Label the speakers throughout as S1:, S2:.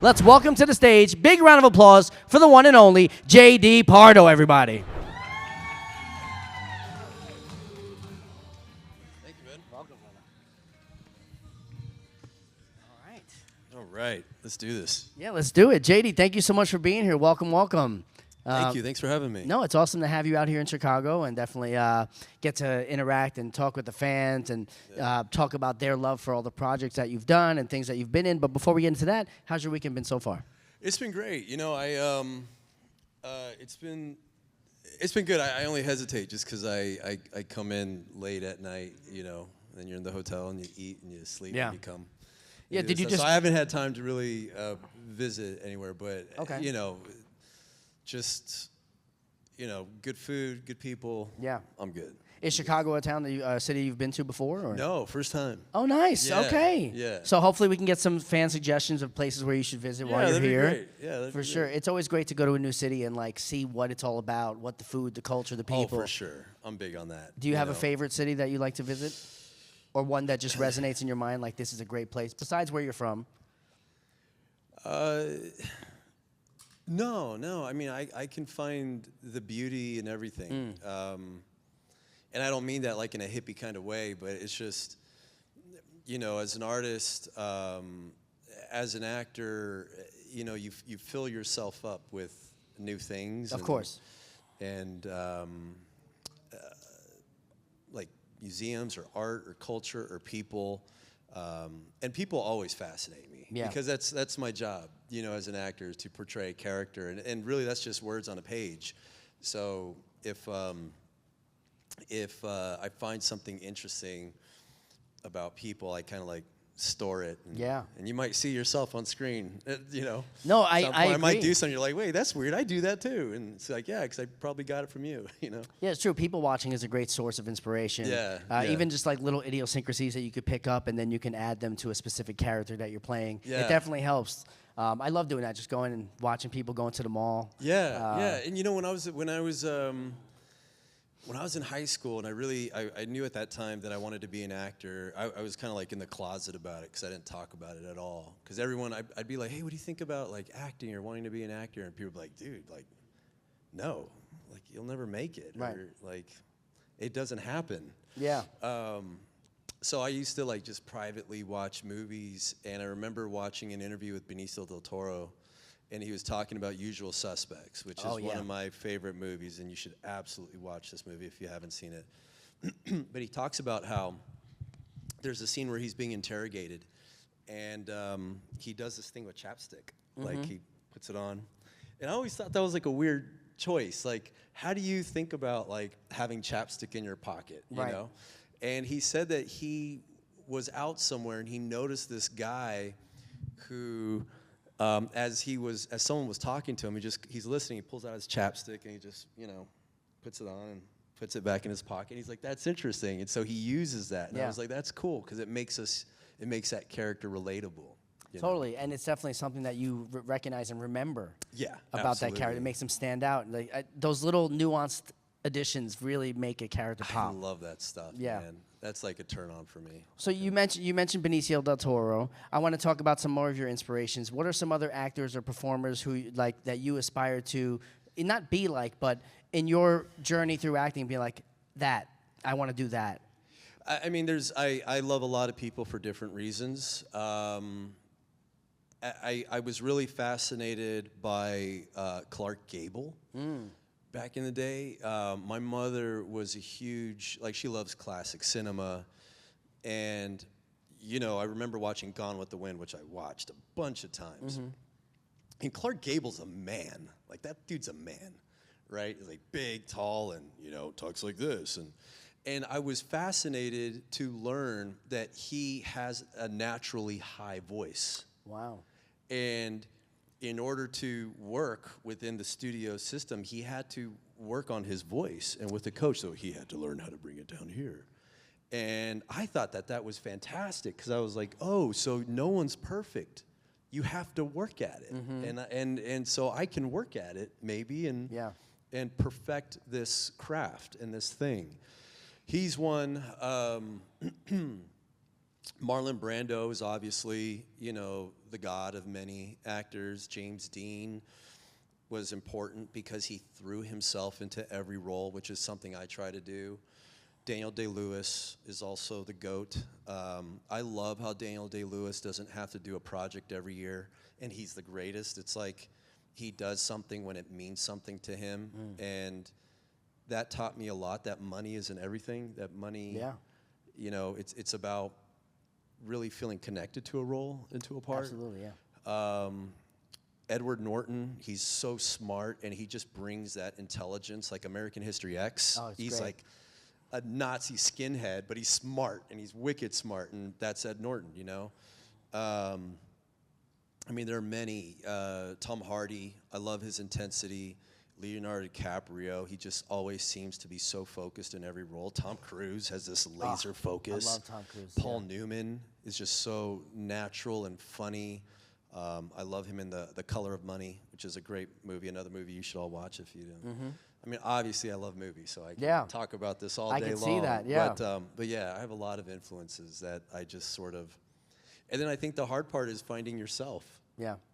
S1: Let's welcome to the stage, big round of applause for the one and only J.D. Pardo, everybody.
S2: Thank you, man.
S1: Welcome, brother. All right.
S2: All right, let's do this.
S1: Yeah, let's do it. J.D., thank you so much for being here. Welcome, welcome.
S2: Thank you. Thanks for having me.
S1: No, it's awesome to have you out here in Chicago and definitely get to interact and talk with the fans and talk about their love for all the projects that you've done and things that you've been in. But before we get into that, how's your weekend been so far?
S2: It's been great. You know, it's been good. I only hesitate just because I come in late at night, you know, and then you're in the hotel and you eat and you sleep and you come.
S1: Yeah, did you just...
S2: So I haven't had time to really visit anywhere, but, you know, just, you know, good food, good people.
S1: Yeah.
S2: I'm good.
S1: Is Chicago a town, a city you've been to before? Or?
S2: No, first time.
S1: Oh, nice.
S2: Yeah,
S1: okay.
S2: Yeah.
S1: So hopefully we can get some fan suggestions of places where you should visit while you're here.
S2: That'd be great. Yeah, that'd
S1: for
S2: be
S1: sure.
S2: great.
S1: It's always great to go to a new city and like see what it's all about, what the food, the culture, the people.
S2: Oh, for sure. I'm big on that.
S1: Do you have a favorite city that you like to visit? Or one that just resonates in your mind, like this is a great place, besides where you're from?
S2: No. I mean, I can find the beauty in everything. And I don't mean that like in a hippie kind of way, but it's just, you know, as an artist, as an actor, you know, you fill yourself up with new things.
S1: Of course.
S2: And like museums or art or culture or people. And people always fascinate me because that's my job, you know, as an actor, is to portray a character, and really that's just words on a page. So if I find something interesting about people, I kind of like store it. And, and you might see yourself on screen, you know.
S1: No, I agree.
S2: I might do something. You're like, wait, that's weird. I do that too. And it's like, yeah, because I probably got it from you, you know.
S1: Yeah, it's true. People watching is a great source of inspiration. Even just like little idiosyncrasies that you could pick up, and then you can add them to a specific character that you're playing. It definitely helps. I love doing that. Just going and watching people going to the mall.
S2: And you know, when I was in high school, and I knew at that time that I wanted to be an actor, I was kind of like in the closet about it because I didn't talk about it at all. Because everyone, I'd be like, hey, what do you think about like acting or wanting to be an actor? And people would be like, dude, like, no, like you'll never make it.
S1: Right.
S2: Or like, it doesn't happen.
S1: Yeah.
S2: So I used to like just privately watch movies, and I remember watching an interview with Benicio del Toro, and he was talking about Usual Suspects, which is one of my favorite movies, and you should absolutely watch this movie if you haven't seen it. But he talks about how there's a scene where he's being interrogated, and he does this thing with chapstick. Like, he puts it on. And I always thought that was, like, a weird choice. Like, how do you think about, like, having chapstick in your pocket, you know? And he said that he was out somewhere, and he noticed this guy who... as someone was talking to him, he's listening. He pulls out his chapstick and he just, you know, puts it on and puts it back in his pocket. He's like, "That's interesting," and so he uses that. And I was like, "That's cool," because it makes that character relatable.
S1: Totally, and it's definitely something that you recognize and remember. About that character. It makes them stand out. Like those little nuanced additions really make a character pop.
S2: I love that stuff. Man. That's like a turn on for me.
S1: So you mentioned Benicio del Toro. I want to talk about some more of your inspirations. What are some other actors or performers who like that you aspire to not be like, but in your journey through acting, be like that? I want to do that.
S2: I mean, I love a lot of people for different reasons. I was really fascinated by Clark Gable. Back in the day, my mother was a huge, like, she loves classic cinema, and, you know, I remember watching Gone with the Wind, which I watched a bunch of times, and Clark Gable's a man, like, that dude's a man, right? He's, like, big, tall, and, you know, talks like this, and I was fascinated to learn that he has a naturally high voice.
S1: Wow.
S2: And in order to work within the studio system, he had to work on his voice and with the coach, so he had to learn how to bring it down here. And I thought that was fantastic because I was like, oh, so no one's perfect. You have to work at it. And so I can work at it maybe and perfect this craft and this thing. He's one Marlon Brando is obviously, you know, the god of many actors. James Dean was important because he threw himself into every role, which is something I try to do. Daniel Day-Lewis is also the GOAT. I love how Daniel Day-Lewis doesn't have to do a project every year, and he's the greatest. It's like he does something when it means something to him, and that taught me a lot, that money isn't everything, that money, you know, it's about really feeling connected to a role and to a part.
S1: Absolutely, yeah.
S2: Edward Norton, he's so smart, and he just brings that intelligence, like American History X.
S1: Oh, it's
S2: he's
S1: great.
S2: like a Nazi skinhead, but he's smart, and he's wicked smart, and that's Ed Norton, you know? I mean, there are many. Tom Hardy, I love his intensity. Leonardo DiCaprio, he just always seems to be so focused in every role. Tom Cruise has this laser focus.
S1: I love Tom Cruise.
S2: Paul Newman is just so natural and funny. I love him in The Color of Money, which is a great movie, another movie you should all watch if you don't. I mean, obviously I love movies, so I can talk about this all day long.
S1: I can see that, yeah.
S2: But yeah, I have a lot of influences that I just sort of, and then I think the hard part is finding yourself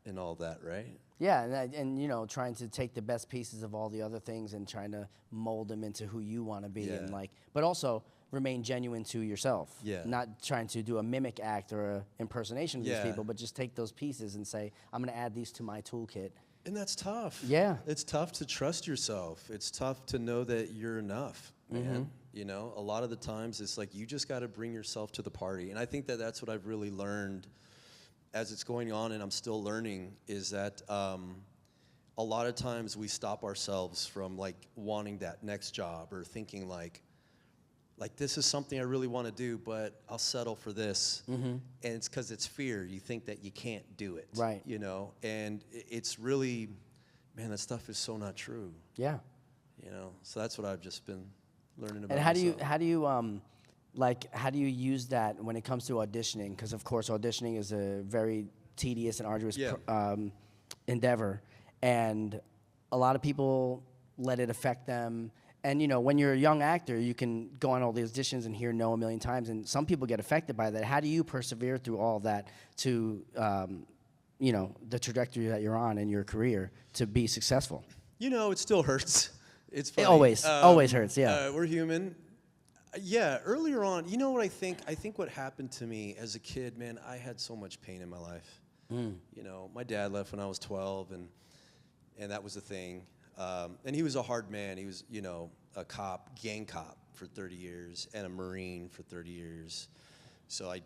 S2: in all that, right?
S1: Yeah, and you know, trying to take the best pieces of all the other things and trying to mold them into who you want to be, and like, but also remain genuine to yourself. Yeah. Not trying to do a mimic act or a impersonation of these people, but just take those pieces and say, I'm going to add these to my toolkit.
S2: And that's tough.
S1: Yeah.
S2: It's tough to trust yourself. It's tough to know that you're enough, man. You know, a lot of the times it's like you just got to bring yourself to the party. And I think that that's what I've really learned as it's going on, and I'm still learning, is that a lot of times we stop ourselves from like wanting that next job or thinking like this is something I really want to do, but I'll settle for this. And it's because it's fear. You think that you can't do it. Right. You know, and it's really, man, that stuff is so not true. Yeah. You know, so that's what I've just been learning about.
S1: And how do you use that when it comes to auditioning? Because of course auditioning is a very tedious and arduous endeavor, and a lot of people let it affect them. And you know, when you're a young actor, you can go on all the auditions and hear no a million times, and some people get affected by that. How do you persevere through all that to, you know, the trajectory that you're on in your career to be successful? You know, it still hurts. It's funny. It always hurts. Yeah,
S2: we're human. Yeah, earlier on, you know what I think? I think what happened to me as a kid, man, I had so much pain in my life. You know, my dad left when I was 12, and that was the thing. And he was a hard man. He was, you know, a cop, gang cop for 30 years, and a Marine for 30 years. So I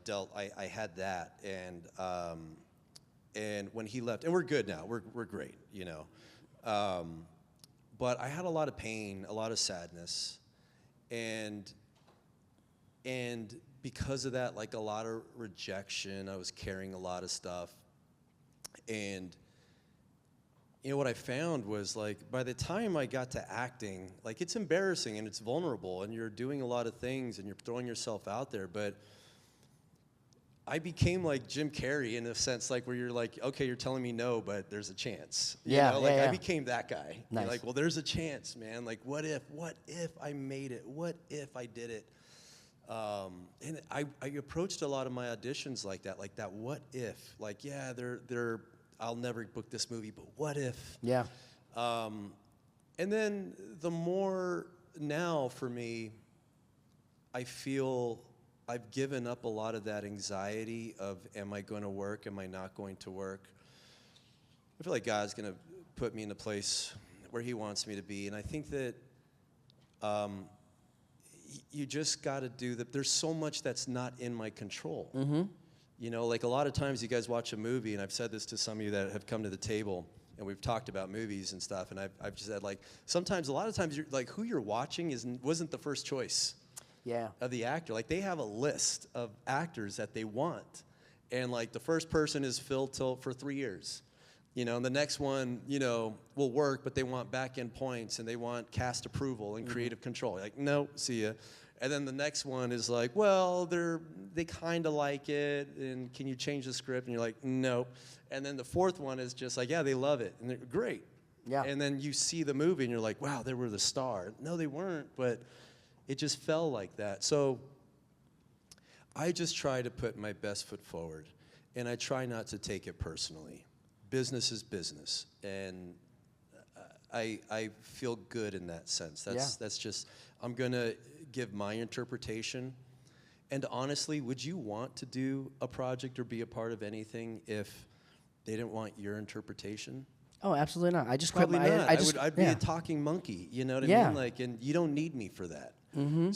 S2: had that, and when he left, and we're good now, we're great, you know. But I had a lot of pain, a lot of sadness, and because of that, like a lot of rejection, I was carrying a lot of stuff, and you know, what I found was, like, by the time I got to acting, like, it's embarrassing and it's vulnerable and you're doing a lot of things and you're throwing yourself out there, but I became like Jim Carrey in a sense, like, where you're like, okay, you're telling me no, but there's a chance. You know? Like, I became that guy. Nice. You're like, well, there's a chance, man. Like, what if I made it? What if I did it? And I approached a lot of my auditions like that what if? Like, yeah, they're I'll never book this movie, but what if? Yeah. And then the more now for me, I feel I've given up a lot of that anxiety of, am I going to work? Am I not going to work? I feel like God's going to put me in a place where he wants me to be. And I think that you just got to do that. There's so much that's not in my control. You know, like a lot of times you guys watch a movie, and I've said this to some of you that have come to the table, and we've talked about movies and stuff, and I've just said, like, sometimes, a lot of times, you're, like, who you're watching wasn't the first choice of the actor. Like, they have a list of actors that they want, and, like, the first person is filled for 3 years. You know, and the next one, you know, will work, but they want back-end points, and they want cast approval and creative control. Like, no, see ya. And then the next one is like, well, they kind of like it, and can you change the script? And you're like, nope. And then the fourth one is just like, yeah, they love it, and they're great. Yeah. And then you see the movie, and you're like, wow, they were the star. No, they weren't, but it just fell like that. So I just try to put my best foot forward, and I try not to take it personally. Business is business, and I feel good in that sense. That's just, I'm gonna give my interpretation. And honestly, would you want to do a project or be a part of anything if they didn't want your interpretation?
S1: Oh, absolutely not. I just quit.
S2: Probably not. I'd be a talking monkey. You know what I mean? Like, and you don't need me for that.
S1: Mm-hmm.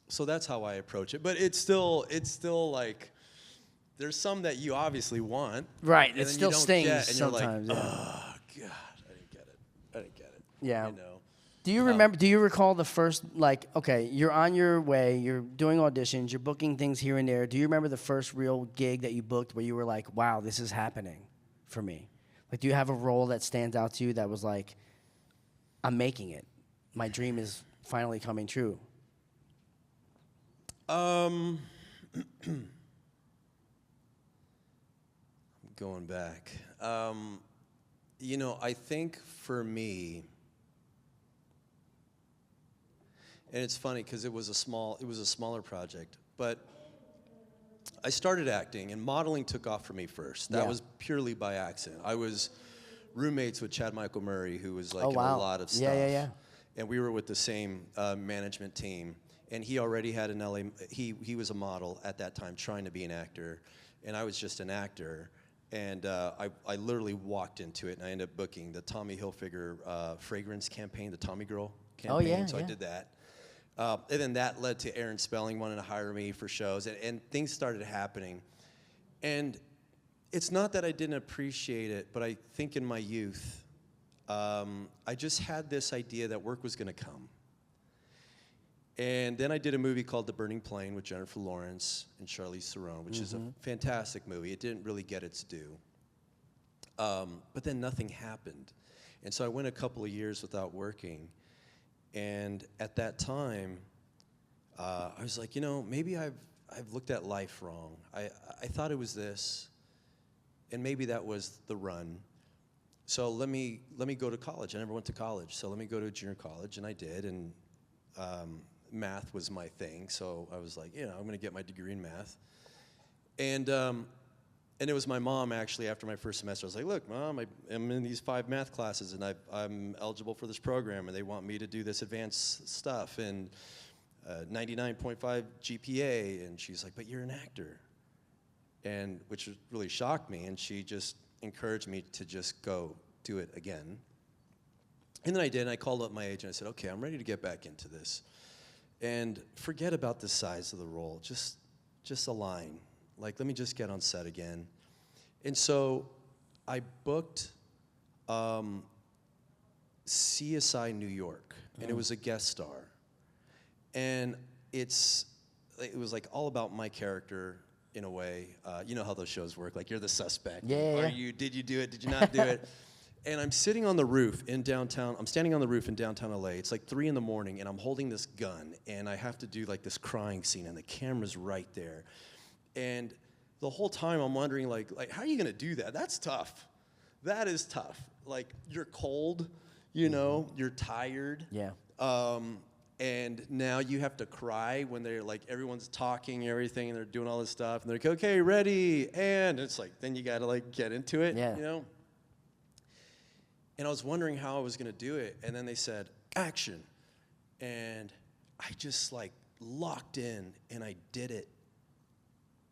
S2: So that's how I approach it. But it's still like, there's some that you obviously want.
S1: Right.
S2: And
S1: it still stings
S2: and
S1: sometimes.
S2: You're like, oh God, I didn't get it.
S1: Yeah.
S2: You know.
S1: Do you remember? Do you recall the first, like, okay, you're on your way, you're doing auditions, you're booking things here and there. Do you remember the first real gig that you booked where you were like, wow, this is happening for me? Like, do you have a role that stands out to you that was like, I'm making it. My dream is finally coming true?
S2: I'm going back. You know, I think for me, and it's funny because it was a smaller project, but I started acting, and modeling took off for me first. That was purely by accident. I was roommates with Chad Michael Murray, who was like in a lot of stuff.
S1: Yeah.
S2: And we were with the same management team. And he already had an LA, he was a model at that time trying to be an actor. And I was just an actor. And I literally walked into it, and I ended up booking the Tommy Hilfiger fragrance campaign, the Tommy Girl campaign. I did that. And then that led to Aaron Spelling wanting to hire me for shows, and things started happening. And it's not that I didn't appreciate it, but I think in my youth, I just had this idea that work was going to come. And then I did a movie called The Burning Plain with Jennifer Lawrence and Charlize Theron, which is a fantastic movie. It didn't really get its due. But then nothing happened. And so I went a couple of years without working. And at that time, I was like, you know, maybe I've looked at life wrong. I thought it was this, and maybe that was the run. So let me go to college. I never went to college, so let me go to junior college, and I did. And math was my thing, so I was like, you know, I'm going to get my degree in math. And it was my mom, actually, after my first semester. I was like, look, Mom, I'm in these 5 math classes, and I'm eligible for this program, and they want me to do this advanced stuff, and 99.5 GPA. And she's like, but you're an actor. And which really shocked me, and she just encouraged me to just go do it again. And then I did, and I called up my agent, and I said, okay, I'm ready to get back into this. And forget about the size of the role, just a line. Like, let me just get on set again. And so I booked CSI New York, and it was a guest star. And it was like all about my character in a way. You know how those shows work, like you're the suspect.
S1: Yeah.
S2: Did you do it? Did you not do it? And I'm sitting on the roof in downtown. I'm standing on the roof in downtown LA. It's like 3 a.m, and I'm holding this gun, and I have to do like this crying scene, and the camera's right there. And the whole time I'm wondering, like, how are you gonna do that? That's tough. That is tough. Like, you're cold, you know, you're tired.
S1: Yeah.
S2: And now you have to cry when they're like, everyone's talking and everything, and they're doing all this stuff, and they're like, okay, ready, and it's like, then you gotta like get into it, you know? And I was wondering how I was gonna do it, and then they said, action. And I just like locked in, and I did it.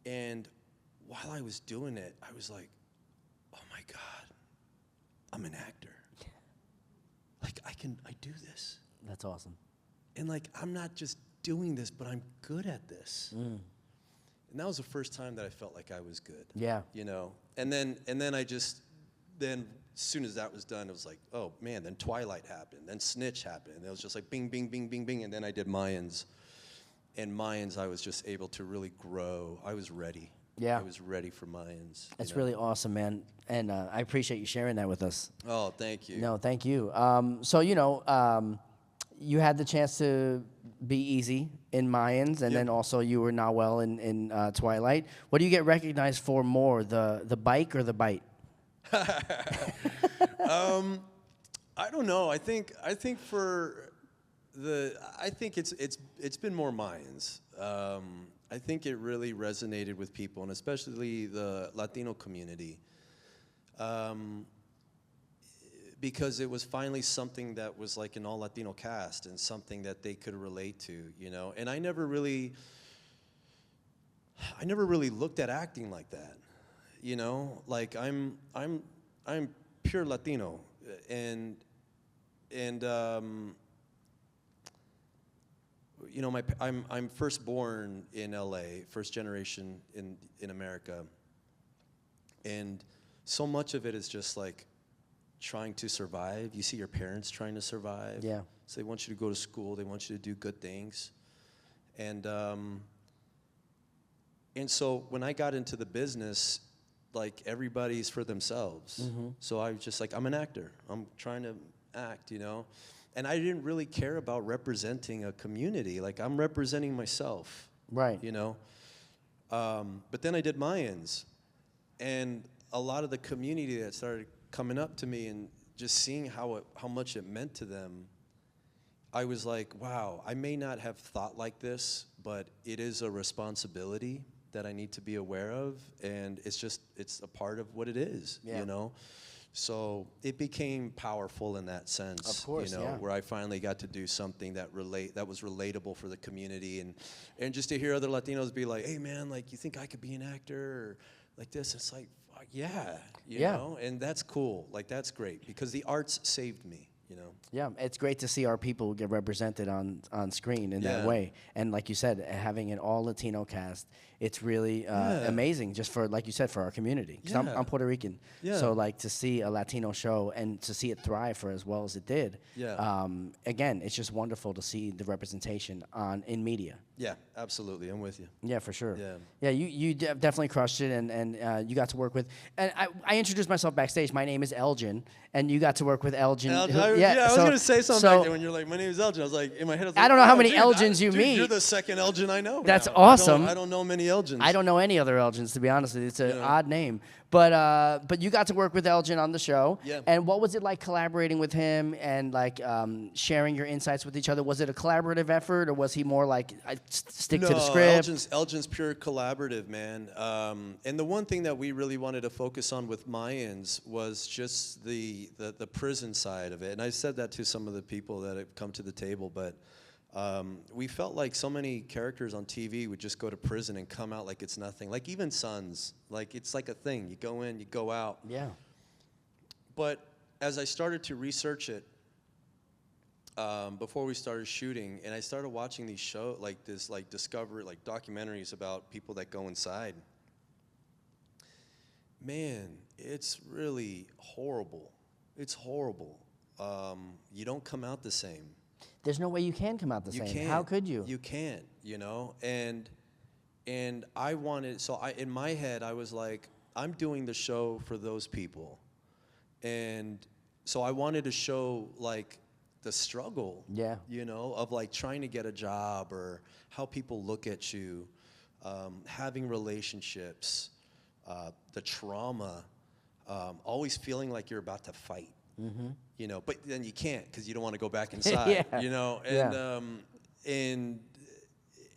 S2: And while I was doing it, I was like, oh my God, I'm an actor. Like, I do this.
S1: That's awesome.
S2: And like, I'm not just doing this, but I'm good at this. And that was the first time that I felt like I was good.
S1: Yeah.
S2: You know? And then as soon as that was done, it was like, oh man, then Twilight happened, then Snitch happened. It was just like bing, bing, bing, bing, bing, and then I did Mayans. And Mayans, I was just able to really grow. I was ready.
S1: Yeah.
S2: I was ready for Mayans.
S1: That's really awesome, man. And I appreciate you sharing that with us.
S2: Oh, thank you.
S1: No, thank you. So, you know, you had the chance to be Easy in Mayans, and then also you were Nahuel in Twilight. What do you get recognized for more, the bike or the bite?
S2: I don't know. I think for I think it's been more Mayans. I think it really resonated with people, and especially the Latino community, because it was finally something that was like an all Latino cast and something that they could relate to, you know. And I never really looked at acting like that, you know. Like I'm pure Latino, and you know, I'm first born in LA, first generation in America, and so much of it is just like trying to survive. You see your parents trying to survive.
S1: Yeah.
S2: So they want you to go to school. They want you to do good things, and so when I got into the business, like everybody's for themselves. Mm-hmm. So I was just like, I'm an actor. I'm trying to act, you know. And I didn't really care about representing a community. Like, I'm representing myself.
S1: Right.
S2: You know? But then I did Mayans. And a lot of the community that started coming up to me and just seeing how much it meant to them, I was like, wow, I may not have thought like this, but it is a responsibility that I need to be aware of. And it's a part of what it is, you know? So it became powerful in that sense,
S1: of course,
S2: you know, where I finally got to do something that was relatable for the community, and just to hear other Latinos be like, hey man, like, you think I could be an actor or like this? It's like, fuck yeah, you know, and that's cool. Like, that's great because the arts saved me, you know.
S1: Yeah, it's great to see our people get represented on screen in that way. And like you said, having an all Latino cast, it's really amazing just for, like you said, for our community. Because I'm Puerto Rican. Yeah. So, like, to see a Latino show and to see it thrive for as well as it did, again, it's just wonderful to see the representation in media.
S2: Yeah, absolutely. I'm with you.
S1: Yeah, for sure.
S2: Yeah,
S1: yeah. You definitely crushed it, and you got to work with. And I introduced myself backstage. My name is Elgin, and you got to work with Elgin.
S2: I was gonna say something back there when you're like, my name is Elgin. I was like, in my head, I was like,
S1: I don't know how many Elgins you meet.
S2: You're the second Elgin I know.
S1: That's awesome.
S2: I don't know many Elgins.
S1: I don't know any other Elgins, to be honest with you. It's an odd name. But you got to work with Elgin on the show. Yeah. And what was it like collaborating with him and like sharing your insights with each other? Was it a collaborative effort, or was he more like stick to the script?
S2: Elgin's pure collaborative, man. And the one thing that we really wanted to focus on with Mayans was just the prison side of it. And I said that to some of the people that have come to the table, but we felt like so many characters on TV would just go to prison and come out like it's nothing. Like even Sons, like it's like a thing. You go in, you go out.
S1: Yeah.
S2: But as I started to research it, before we started shooting, and I started watching these shows, like this, like Discovery, like documentaries about people that go inside. Man, it's really horrible. It's horrible. You don't come out the same.
S1: There's no way you can come out the same.
S2: Can't.
S1: How could you?
S2: You can't, you know? And I wanted, in my head, I was like, I'm doing the show for those people. And so I wanted to show, like, the struggle, you know, of, like, trying to get a job or how people look at you, having relationships, the trauma, always feeling like you're about to fight. Mm-hmm. You know, but then you can't because you don't want to go back inside. You know, and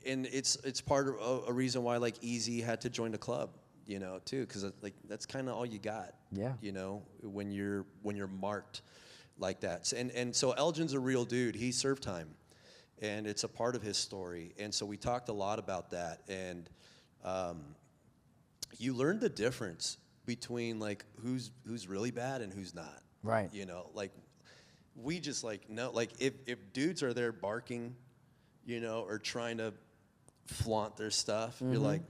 S2: it's part of a reason why like Easy had to join the club. You know, too, because like that's kind of all you got. Yeah. You know, when you're marked like that, and so Elgin's a real dude. He served time, and it's a part of his story. And so we talked a lot about that, and you learn the difference between like who's really bad and who's not.
S1: Right.
S2: You know, like we just like know, like if dudes are there barking, you know, or trying to flaunt their stuff, you're like,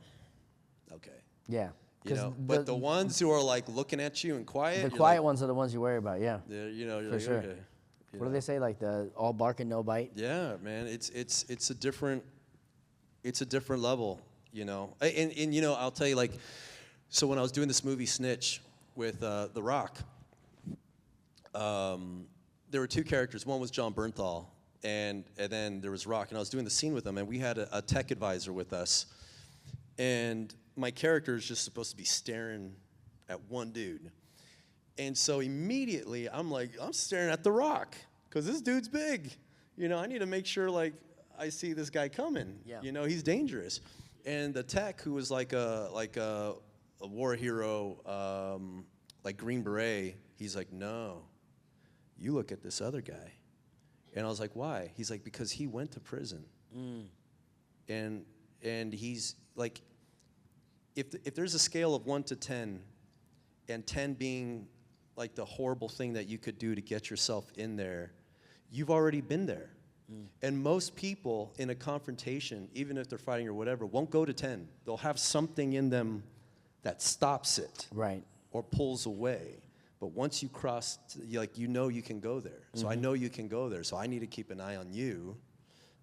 S2: okay.
S1: Yeah.
S2: You know, but the ones who are like looking at you and quiet,
S1: the quiet ones are the ones you worry about. Yeah.
S2: You know, you're
S1: for
S2: like,
S1: sure.
S2: Okay.
S1: What do they say? Like the all bark and no bite.
S2: Yeah, man. It's a different level. You know, and you know, I'll tell you, like, so when I was doing this movie Snitch with The Rock. There were two characters. One was John Bernthal, and then there was Rock. And I was doing the scene with him, and we had a tech advisor with us. And my character is just supposed to be staring at one dude. And so immediately, I'm staring at The Rock, because this dude's big, You know, I need to make sure like I see this guy coming.
S1: Yeah.
S2: You know, he's dangerous. And the tech, who was like a war hero, like Green Beret, he's like, no, you look at this other guy. And I was like, why? He's like, because he went to prison. And he's like, if there's a scale of 1 to 10, and 10 being like the horrible thing that you could do to get yourself in there, you've already been there. And most people in a confrontation, even if they're fighting or whatever, won't go to 10. They'll have something in them that stops it.
S1: Right.
S2: Or pulls away. But once you cross, like, you know you can go there. So I know you can go there. So I need to keep an eye on you,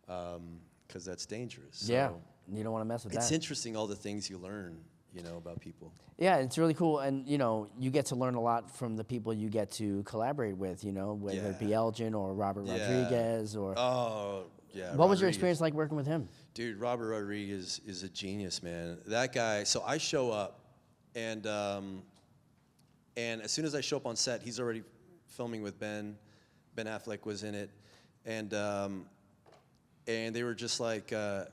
S2: because that's dangerous.
S1: Yeah,
S2: So
S1: you don't want to mess with that.
S2: it's interesting, all the things you learn, you know, about people.
S1: Yeah, it's really cool, and you know, you get to learn a lot from the people you get to collaborate with. You know, whether it be Elgin or Robert Rodriguez or.
S2: Oh yeah.
S1: What was your experience like working with him?
S2: Dude, Robert Rodriguez is a genius, man. That guy. So I show up, and as soon as I show up on set, he's already filming with Ben. Ben Affleck was in it, and they were just like, they're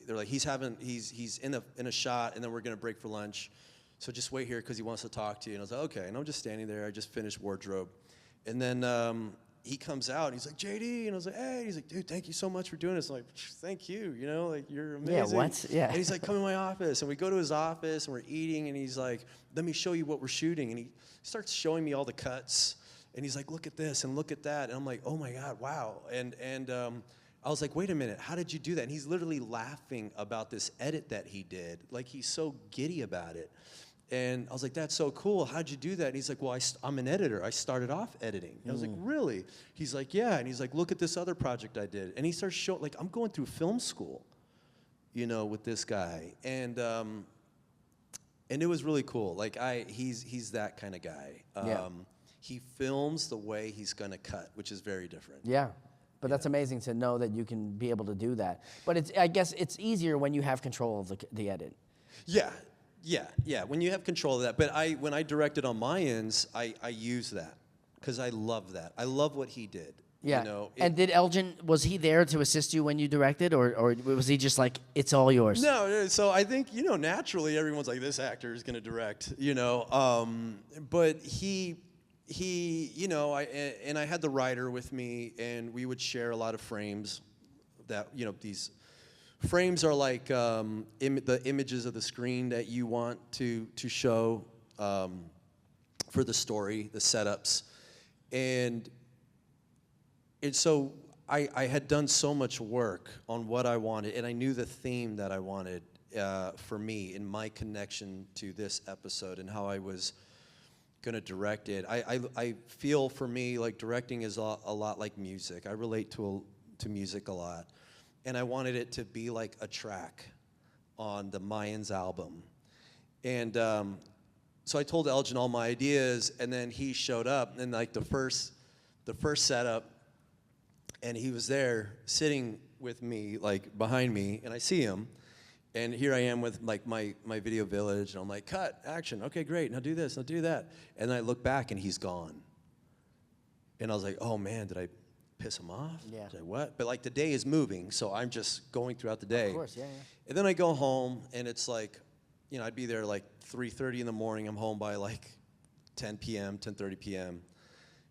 S2: like, he's in a shot, and then we're gonna break for lunch, so just wait here because he wants to talk to you. And I was like, okay. And I'm just standing there. I just finished wardrobe, and then he comes out and he's like, JD, and I was like, hey. He's like, dude, thank you so much for doing this. I'm like, thank you. You know, like, you're amazing.
S1: Yeah, what? Yeah.
S2: And he's like, come in my office, and we go to his office, and we're eating, and he's like, let me show you what we're shooting. And he starts showing me all the cuts, and he's like, look at this and look at that. And I'm like, oh my God, wow. And I was like, wait a minute, how did you do that? And he's literally laughing about this edit that he did. Like, he's so giddy about it. And I was like, that's so cool. How'd you do that? And he's like, well, I'm an editor. I started off editing. And I was like, really? He's like, yeah. And he's like, look at this other project I did. And he starts showing, like, I'm going through film school, you know, with this guy. And it was really cool. Like, he's that kind of guy. He films the way he's going to cut, which is very different.
S1: Yeah. But that's amazing to know that you can be able to do that. But I guess it's easier when you have control of the edit.
S2: Yeah. When you have control of that. But when I directed on Mayans, I use that because I love that. I love what he did.
S1: Yeah.
S2: You know,
S1: and did Elgin, was he there to assist you when you directed, or was he just like, it's all yours?
S2: No. So I think, you know, naturally everyone's like, this actor is going to direct, you know. But he, you know, I had the writer with me, and we would share a lot of frames that, you know, these frames are like the images of the screen that you want to show for the story, the setups. And so I had done so much work on what I wanted, and I knew the theme that I wanted for me in my connection to this episode and how I was gonna direct it. I feel for me like directing is a lot like music. I relate to music a lot, and I wanted it to be like a track on the Mayans album. And so I told Elgin all my ideas, and then he showed up, and like the first setup, and he was there sitting with me, like behind me, and I see him. And here I am with like my video village, and I'm like, cut, action, okay, great, now do this, now do that. And then I look back, and he's gone. And I was like, oh man, did I piss him off?
S1: Yeah.
S2: Did I what? But like the day is moving, so I'm just going throughout the day.
S1: Of course, yeah.
S2: And then I go home, and it's like, you know, I'd be there like 3:30 in the morning. I'm home by like 10 p.m., 10:30 p.m.,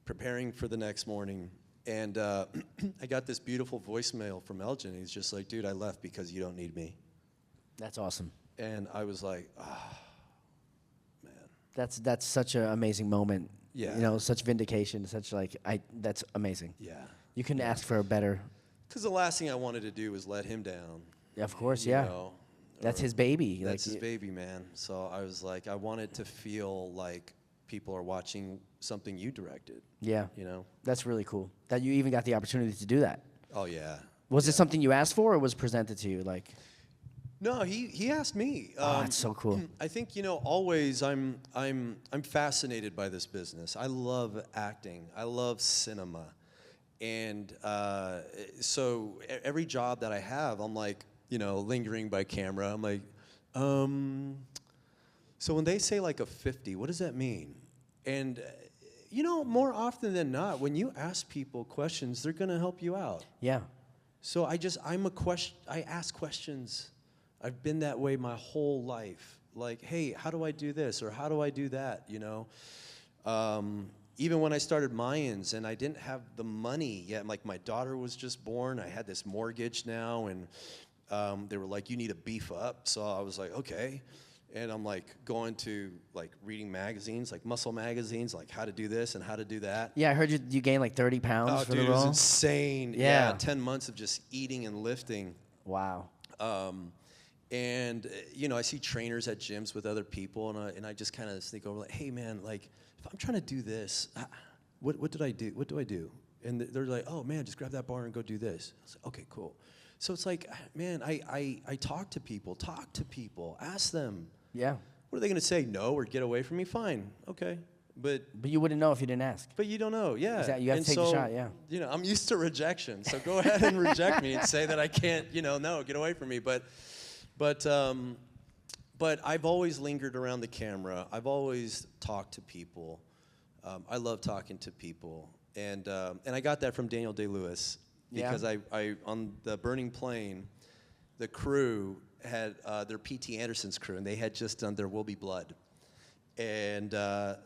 S2: preparing for the next morning. And I got this beautiful voicemail from Elgin. He's just like, dude, I left because you don't need me.
S1: That's awesome.
S2: And I was like, man.
S1: That's such an amazing moment.
S2: Yeah.
S1: You know, such vindication, such like, that's amazing.
S2: Yeah.
S1: You couldn't ask for a better.
S2: Because the last thing I wanted to do was let him down.
S1: Of course,
S2: you
S1: yeah.
S2: know,
S1: That's his baby.
S2: That's
S1: like,
S2: his baby, man. So I was like, I wanted to feel like people are watching something you directed.
S1: Yeah.
S2: You know?
S1: That's really cool. That you even got the opportunity to do that.
S2: Oh, yeah.
S1: Was it something you asked for, or was presented to you? Like.
S2: No, he asked me.
S1: Oh, that's so cool.
S2: I think, you know, always I'm fascinated by this business. I love acting. I love cinema. And so every job that I have, I'm like, you know, lingering by camera. I'm like, so when they say like a 50, what does that mean? And, more often than not, when you ask people questions, they're going to help you out.
S1: Yeah.
S2: So I ask questions. I've been that way my whole life. Like, hey, how do I do this? Or how do I do that? Even when I started Mayans and I didn't have the money yet, like my daughter was just born, I had this mortgage now, and they were like, you need to beef up. So I was like, okay. And I'm like going to like reading magazines, like muscle magazines, like how to do this and how to do that.
S1: Yeah, I heard you gained like 30 pounds for the role.
S2: It was insane.
S1: Yeah.
S2: 10 months of just eating and lifting.
S1: Wow.
S2: And I see trainers at gyms with other people, and I just kind of think over like, hey man, like if I'm trying to do this, what did I do? What do I do? And they're like, oh man, just grab that bar and go do this. I was like, okay, cool. So it's like, man, I talk to people, ask them.
S1: Yeah.
S2: What are they going to say? No, or get away from me? Fine, okay. But
S1: you wouldn't know if you didn't ask.
S2: But you don't know, yeah.
S1: Exactly. You have to take the shot, yeah.
S2: I'm used to rejection, so go ahead and reject me and say that I can't, no, get away from me. But I've always lingered around the camera. I've always talked to people. I love talking to people, and I got that from Daniel Day-Lewis because I on the Burning Plane, the crew had their P.T. Anderson's crew, and they had just done There Will Be Blood. And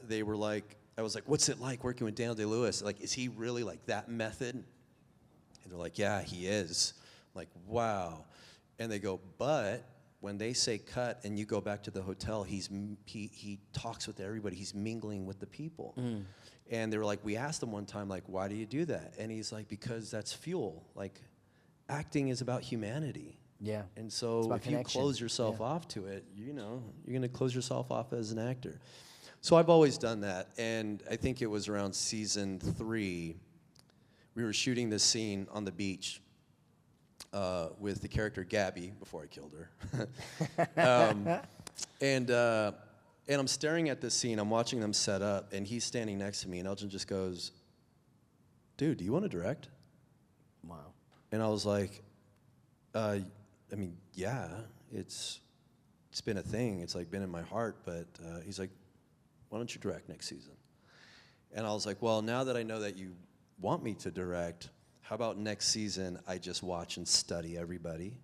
S2: they were like, I was like, what's it like working with Daniel Day-Lewis? Like, is he really like that method? And they're like, yeah, he is. I'm like, wow. And they go, but when they say cut and you go back to the hotel, he talks with everybody. He's mingling with the people. Mm. And they were like, we asked him one time, like, why do you do that? And he's like, because that's fuel. Like, acting is about humanity.
S1: Yeah.
S2: And so if you close yourself off to it, you're going to close yourself off as an actor. So I've always done that. And I think it was around season 3, we were shooting this scene on the beach with the character Gabby, before I killed her. And I'm staring at this scene. I'm watching them set up, and he's standing next to me, and Elgin just goes, dude, do you want to direct?
S1: Wow.
S2: And I was like, yeah, it's been a thing. It's like been in my heart, but he's like, why don't you direct next season? And I was like, well, now that I know that you want me to direct, how about next season I just watch and study everybody,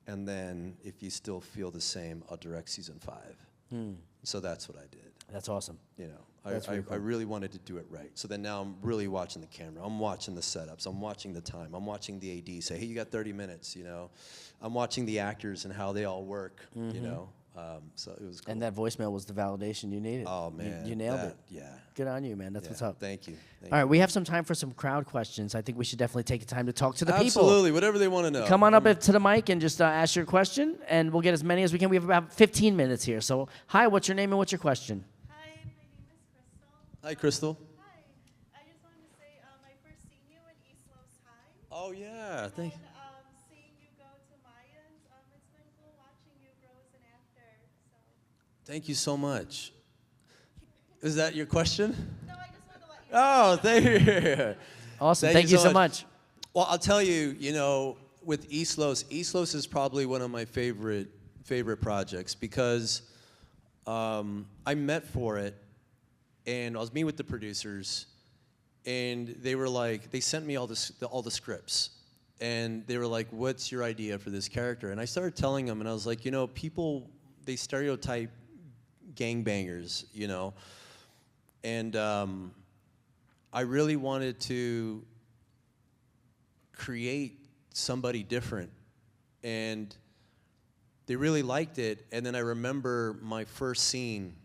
S2: and then if you still feel the same, I'll direct season 5. So that's what I did.
S1: That's awesome.
S2: I really wanted to do it right. So then now I'm really watching the camera. I'm watching the setups. I'm watching the time. I'm watching the AD say, hey, you got 30 minutes, I'm watching the actors and how they all work, So it was cool.
S1: And that voicemail was the validation you needed.
S2: Oh, man.
S1: You nailed it.
S2: Yeah.
S1: Good on you, man. That's what's up.
S2: Thank you.
S1: All right, we have some time for some crowd questions. I think we should definitely take the time to talk to the people.
S2: Absolutely, whatever they want to know.
S1: Come on up to the mic and just ask your question, and we'll get as many as we can. We have about 15 minutes here. So, hi, what's your name and what's your question?
S3: Hi, my name is Crystal.
S2: Hi, Crystal.
S3: Hi. I just wanted to say I first seen you in East Los High.
S2: Oh, yeah. Thank you.
S3: Seeing you go to Mayans, it's been cool watching you grow as an actor. So.
S2: Thank you so much. Is that your question?
S3: No, I just wanted to let you know.
S2: Oh, thank you.
S1: Awesome. Thank you so much.
S2: Well, I'll tell you, with East Los is probably one of my favorite projects because I met for it, and I was meeting with the producers, and they were like, they sent me all the scripts, and they were like, what's your idea for this character? And I started telling them, and I was like, people, they stereotype gangbangers, and I really wanted to create somebody different, and they really liked it. And then I remember my first scene,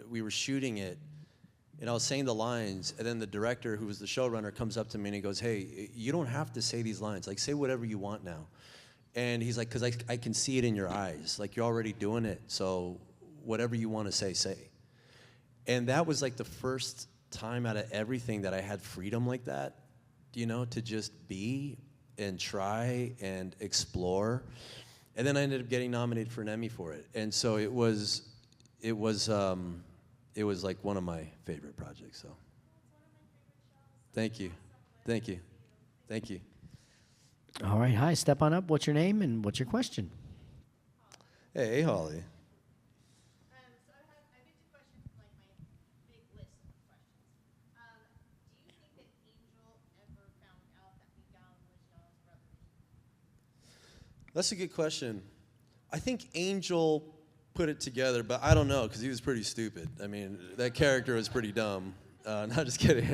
S2: we were shooting it, and I was saying the lines, and then the director, who was the showrunner, comes up to me and he goes, hey, you don't have to say these lines, like say whatever you want now. And he's like, because I can see it in your eyes, like you're already doing it, so whatever you want to say. And that was like the first time out of everything that I had freedom like that, to just be and try and explore. And then I ended up getting nominated for an Emmy for it. And so it was like one of my favorite projects. So thank you.
S1: All right, hi, step on up. What's your name and what's your question?
S2: Hey, Holly. That's a good question. I think Angel put it together, but I don't know because he was pretty stupid. I mean, that character was pretty dumb. No, just kidding.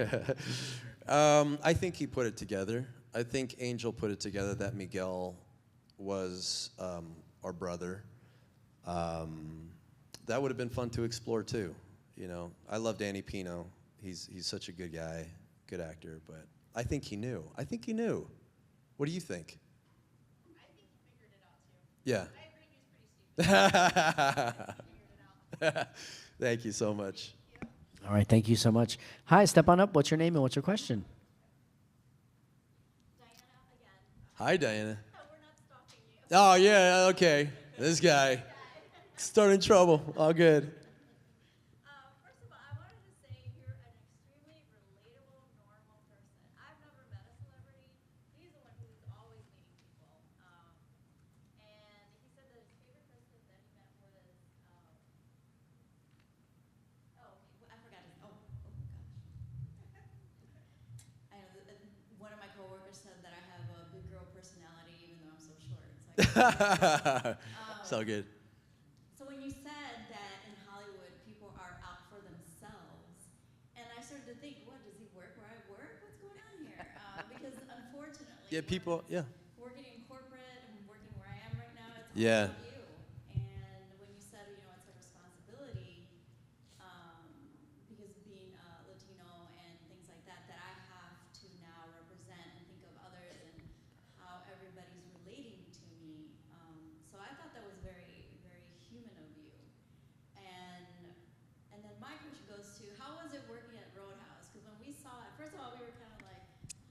S2: I think he put it together. I think Angel put it together that Miguel was our brother. That would have been fun to explore too. You know, I love Danny Pino. He's such a good guy, good actor. But I think he knew. I think he knew. What do you think?
S3: I think he figured it out too.
S2: Yeah.
S3: I agree he was pretty stupid. He figured it out.
S2: Thank you so much.
S1: All right, thank you so much. Hi, step on up. What's your name and what's your question?
S3: Diana again.
S2: Hi, Diana.
S3: No, we're not stalking you.
S2: Oh, yeah, okay. This guy. Starting trouble. All good.
S3: First of all, I wanted to say you're an extremely relatable, normal person. I've never met a celebrity. He's the one who's always meeting people. And he said that his favorite person that he met was, I forgot his, oh gosh. I know, one of my coworkers said that I have a big girl personality even though I'm so short.
S2: So good.
S3: So when you said that in Hollywood people are out for themselves, and I started to think, what, does he work where I work? What's going on here? Because unfortunately,
S2: Yeah, people, yeah.
S3: working in corporate and working where I am right now, it's all
S2: Yeah.
S3: about you. And when you said, you know, it's a responsibility, because being Latino and things like that, that I have to now represent and think of others and how everybody's relating to me. So I thought that was very, very human of you. And then my question goes to, how was it working at Roadhouse? Because when we saw it, first of all, we were kind of like,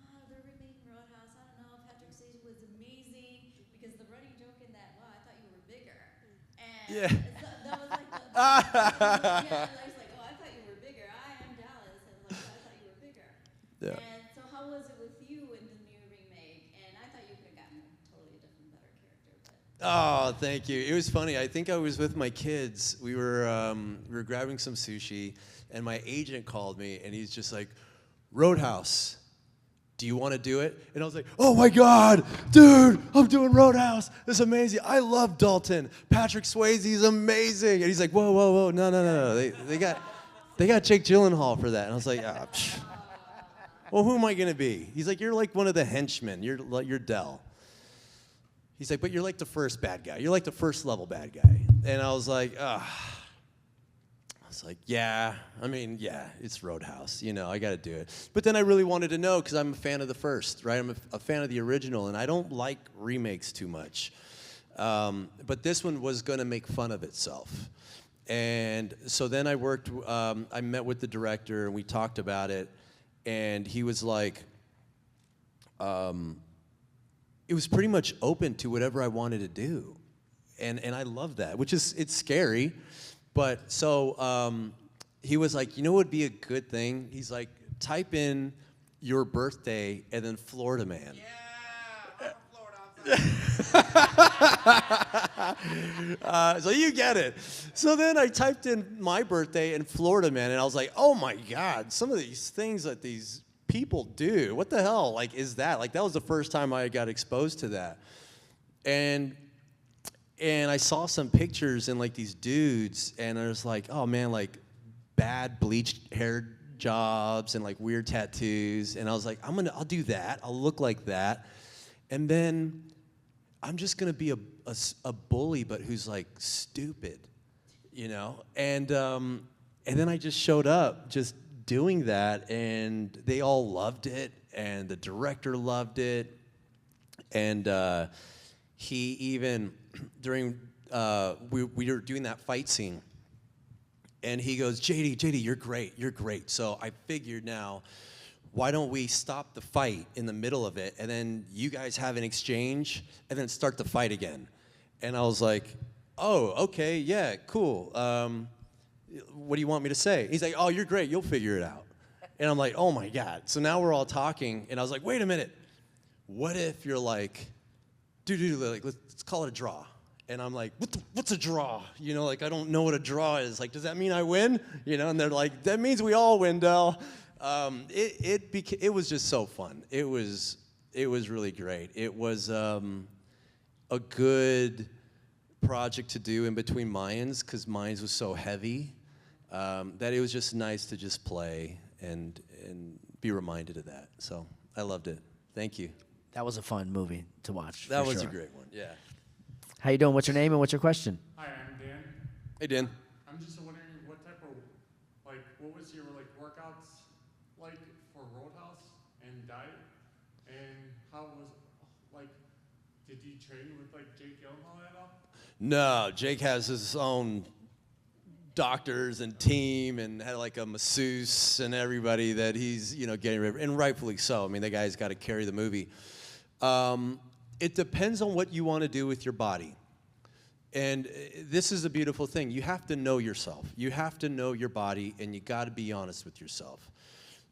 S3: oh, they're remaking Roadhouse. I don't know. Patrick Swayze was amazing because the running joke in that, wow, I thought you were bigger. And
S2: Yeah.
S3: so that was like yeah, I was like, oh, I thought you were bigger. I am Dallas, and like, I thought you were bigger.
S2: Yeah.
S3: And so how was it with you in the new remake? And I thought you could have gotten a totally different, better character. But
S2: Oh, thank you. It was funny. I think I was with my kids. We were grabbing some sushi, and my agent called me, and he's just like, Roadhouse, do you want to do it? And I was like, oh my God, dude, I'm doing Roadhouse. This is amazing. I love Dalton. Patrick Swayze's amazing. And he's like, whoa, whoa, whoa, no. They got Jake Gyllenhaal for that. And I was like, well, who am I gonna be? He's like, you're like one of the henchmen. You're Del. He's like, but you're like the first bad guy. You're like the first level bad guy. And I was like, yeah, it's Roadhouse. You know, I got to do it. But then I really wanted to know because I'm a fan of the first, right? I'm a fan of the original, and I don't like remakes too much. But this one was going to make fun of itself. And so then I met with the director, and we talked about it. And he was like, it was pretty much open to whatever I wanted to do. And I love that, it's scary. But so he was like, you know what would be a good thing? He's like, type in your birthday and then Florida Man.
S4: Yeah, I'm from Florida.
S2: So you get it. So then I typed in my birthday and Florida Man, and I was like, oh my God, some of these things that these people do, what the hell, like, is that? Like, that was the first time I got exposed to that. And I saw some pictures and like these dudes, and I was like, oh man, like bad bleached hair jobs and like weird tattoos. And I was like, I'll do that. I'll look like that. And then I'm just gonna be a bully, but who's like stupid, you know? And then I just showed up just doing that, and they all loved it, and the director loved it. And he even, during, we were doing that fight scene, and he goes, JD, you're great. So I figured now, why don't we stop the fight in the middle of it, and then you guys have an exchange, and then start the fight again. And I was like, oh, okay, yeah, cool. What do you want me to say? He's like, oh, you're great, you'll figure it out. And I'm like, oh my God. So now we're all talking, and I was like, wait a minute. What if you're like, dude, like, let's call it a draw. And I'm like, what's a draw? You know, like, I don't know what a draw is. Like, does that mean I win? You know, and they're like, that means we all win, Del. It was just so fun. It was really great. It was a good project to do in between Mayans, because Mayans was so heavy, that it was just nice to just play and be reminded of that. So I loved it. Thank you.
S1: That was a fun movie to watch.
S2: That
S1: for
S2: was
S1: sure.
S2: a great one, yeah.
S1: How you doing? What's your name and what's your question?
S5: Hi, I'm Dan.
S2: Hey, Dan.
S5: I'm just wondering what type of, like, what was your, like, workouts like for Roadhouse and diet? And how was, like, did you train with, like, Jake Gyllenhaal at all?
S2: No, Jake has his own doctors and team and had like a masseuse and everybody that he's, getting rid of, and rightfully so. I mean, the guy's got to carry the movie. It depends on what you want to do with your body. And this is a beautiful thing. You have to know yourself. You have to know your body, and you got to be honest with yourself.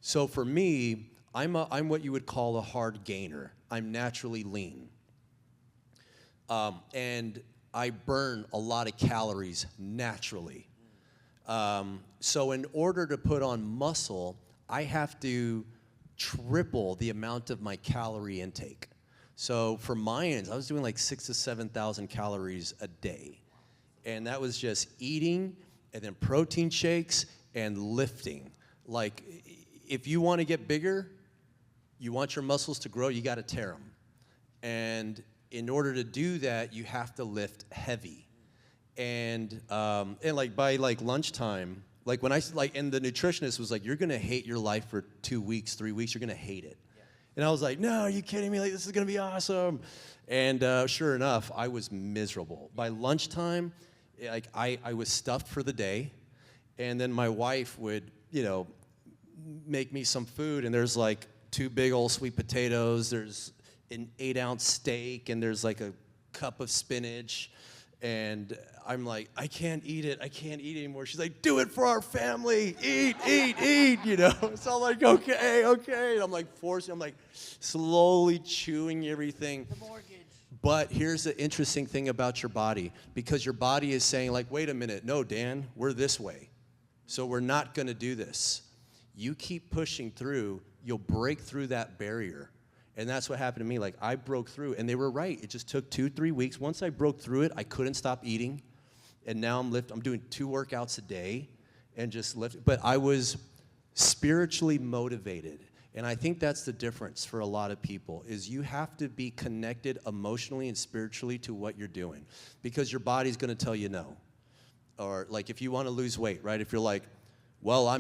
S2: So for me, I'm what you would call a hard gainer. I'm naturally lean. And I burn a lot of calories naturally. So in order to put on muscle, I have to triple the amount of my calorie intake. So for Mayans, I was doing like 6,000 to 7,000 calories a day. And that was just eating and then protein shakes and lifting. Like, if you want to get bigger, you want your muscles to grow, you got to tear them. And in order to do that, you have to lift heavy. And like by like lunchtime, like when and the nutritionist was like, you're going to hate your life for 2 weeks, 3 weeks, you're going to hate it. And I was like, no, are you kidding me? Like, this is going to be awesome. And sure enough, I was miserable. By lunchtime, like I was stuffed for the day. And then my wife would, make me some food. And there's like 2 big old sweet potatoes. There's an 8-ounce steak. And there's like a cup of spinach. And I'm like, I can't eat it. I can't eat anymore. She's like, do it for our family. Eat, eat. So I'm like, okay. And I'm like forcing, I'm like slowly chewing everything. The mortgage. But here's the interesting thing about your body, because your body is saying like, wait a minute. No, Dan, we're this way. So we're not going to do this. You keep pushing through, you'll break through that barrier. And that's what happened to me. Like, I broke through, and they were right. It just took 2-3 weeks. Once I broke through it, I couldn't stop eating. And now I'm doing 2 workouts a day and just lift. But I was spiritually motivated. And I think that's the difference for a lot of people, is you have to be connected emotionally and spiritually to what you're doing, because your body's going to tell you no. Or like if you want to lose weight, right? If you're like, well, I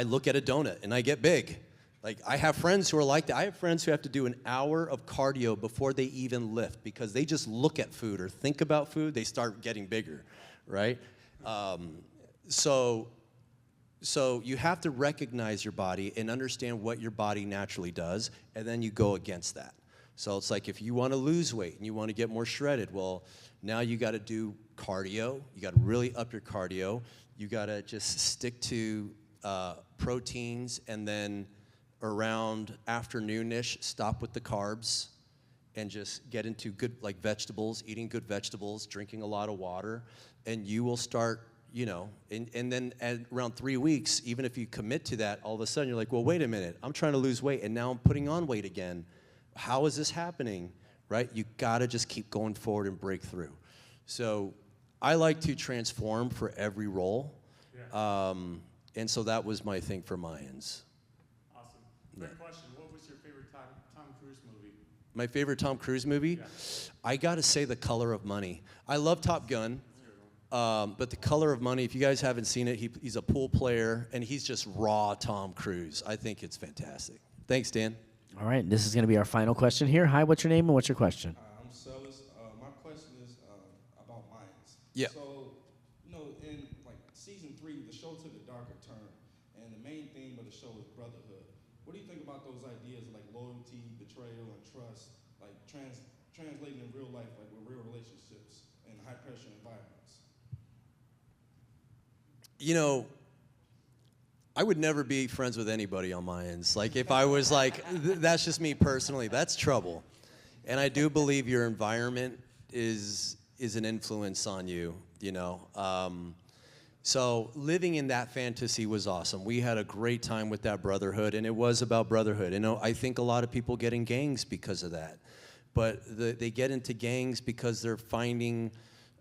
S2: look at a donut and I get big. Like, I have friends who are like that. I have friends who have to do an hour of cardio before they even lift, because they just look at food or think about food, they start getting bigger, right? So you have to recognize your body and understand what your body naturally does, and then you go against that. So it's like, if you want to lose weight and you want to get more shredded, well, now you got to do cardio. You got to really up your cardio. You got to just stick to proteins, and then around afternoonish, stop with the carbs and just get into good, like, vegetables, eating good vegetables, drinking a lot of water, and you will start, and then at around 3 weeks, even if you commit to that, all of a sudden you're like, well, wait a minute, I'm trying to lose weight, and now I'm putting on weight again. How is this happening, right? You gotta just keep going forward and break through. So I like to transform for every role, and so that was my thing for Mayans.
S5: Quick question. What was your favorite Tom Cruise movie?
S2: My favorite Tom Cruise movie? Yeah. I got to say The Color of Money. I love Top Gun, but The Color of Money, if you guys haven't seen it, he's a pool player, and he's just raw Tom Cruise. I think it's fantastic. Thanks, Dan.
S1: All right, this is going to be our final question here. Hi, what's your name and what's your question?
S4: I'm Celis. My question is about Mayans.
S2: Yeah.
S4: So, in like season 3, the show took a darker turn, and the main theme of the show is brotherhood. What do you think about those ideas of like loyalty, betrayal, and trust, like translating in real life, like with real relationships and high pressure environments?
S2: I would never be friends with anybody on Mayans. Like, if I was like, that's just me personally, that's trouble. And I do believe your environment is an influence on you, So living in that fantasy was awesome. We had a great time with that brotherhood, and it was about brotherhood. I think a lot of people get in gangs because of that. but they get into gangs because they're finding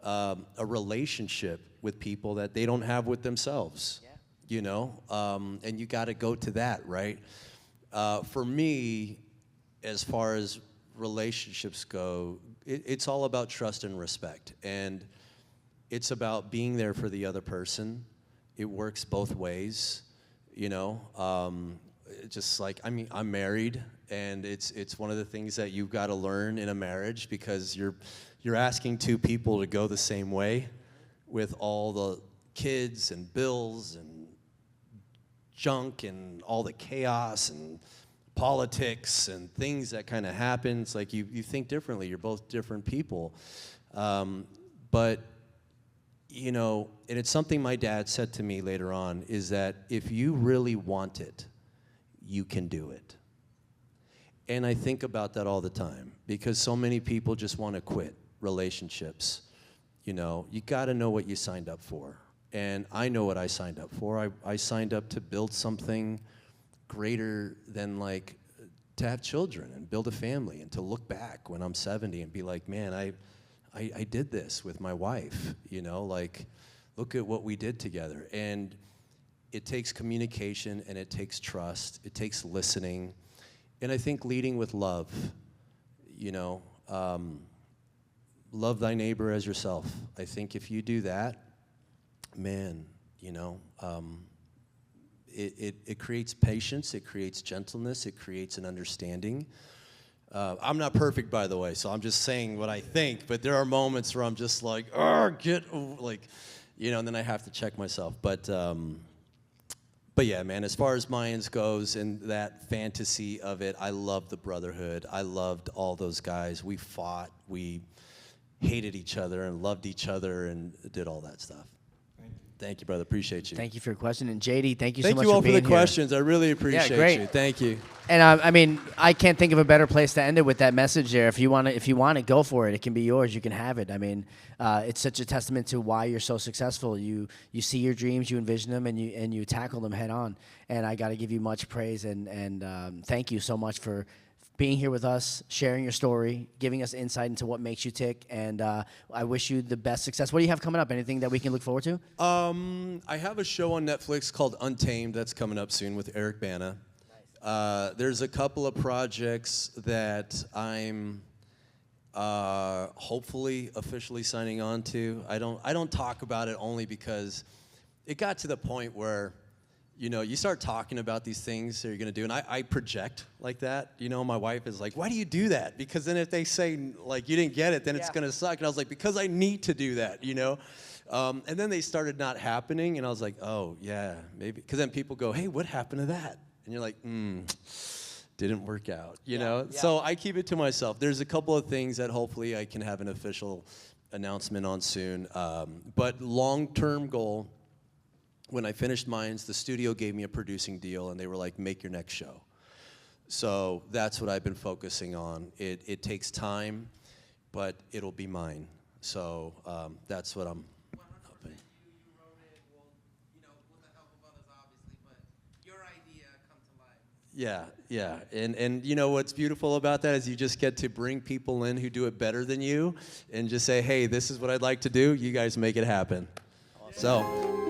S2: a relationship with people that they don't have with themselves. Yeah. You know, and you got to go to that, right? For me, as far as relationships go, it's all about trust and respect, and it's about being there for the other person. It works both ways, you know. Just like, I mean, I'm married, and it's one of the things that you've got to learn in a marriage, because you're asking two people to go the same way with all the kids and bills and junk and all the chaos and politics and things that kind of happen. It's like you think differently. You're both different people. But, you know, and it's something my dad said to me later on, is that if you really want it, you can do it. And I think about that all the time, because so many people just want to quit relationships. You know, you got to know what you signed up for. And I know what I signed up for. I signed up to build something greater than, like, to have children and build a family, and to look back when I'm 70 and be like, man, I did this with my wife, you know, like, look at what we did together. And it takes communication, and it takes trust, it takes listening, and I think leading with love, you know, love thy neighbor as yourself. I think if you do that, man, you know, it creates patience, it creates gentleness, it creates an understanding. I'm not perfect, by the way, so I'm just saying what I think, but there are moments where I'm just like, like, you know, and then I have to check myself. But yeah, man, as far as Mayans goes and that fantasy of it, I loved the brotherhood. I loved all those guys. We fought, we hated each other and loved each other and did all that stuff. Thank you, brother. Appreciate you.
S1: Thank you for your question. And JD, thank you so much for being here.
S2: Thank you all for the questions. I really appreciate you. Thank you.
S1: And I mean, I can't think of a better place to end it with that message there. If you want to, go for it. It can be yours. You can have it. I mean, it's such a testament to why you're so successful. You see your dreams, you envision them, and you tackle them head on. And I got to give you much praise and thank you so much for being here with us, sharing your story, giving us insight into what makes you tick, and I wish you the best success. What do you have coming up? Anything that we can look forward to?
S2: I have a show on Netflix called Untamed that's coming up soon with Eric Bana. Nice. There's a couple of projects that I'm hopefully officially signing on to. I don't talk about it only because it got to the point where, you know, you start talking about these things that you're going to do, and I project like that. You know, my wife is like, why do you do that? Because then if they say, like, you didn't get it, then it's going to suck. And I was like, because I need to do that, you know? And then they started not happening, and I was like, oh, yeah, maybe. Because then people go, hey, what happened to that? And you're like, didn't work out, you know? Yeah. So I keep it to myself. There's a couple of things that hopefully I can have an official announcement on soon. But long-term goal, when I finished Moines, the studio gave me a producing deal, and they were like, make your next show. So that's what I've been focusing on. It takes time, but it'll be mine. So that's what I'm hoping.
S6: You wrote it, well, you know, with the help of others, obviously, but your idea come to life.
S2: Yeah. And you know what's beautiful about that is you just get to bring people in who do it better than you and just say, hey, this is what I'd like to do. You guys make it happen. Awesome. So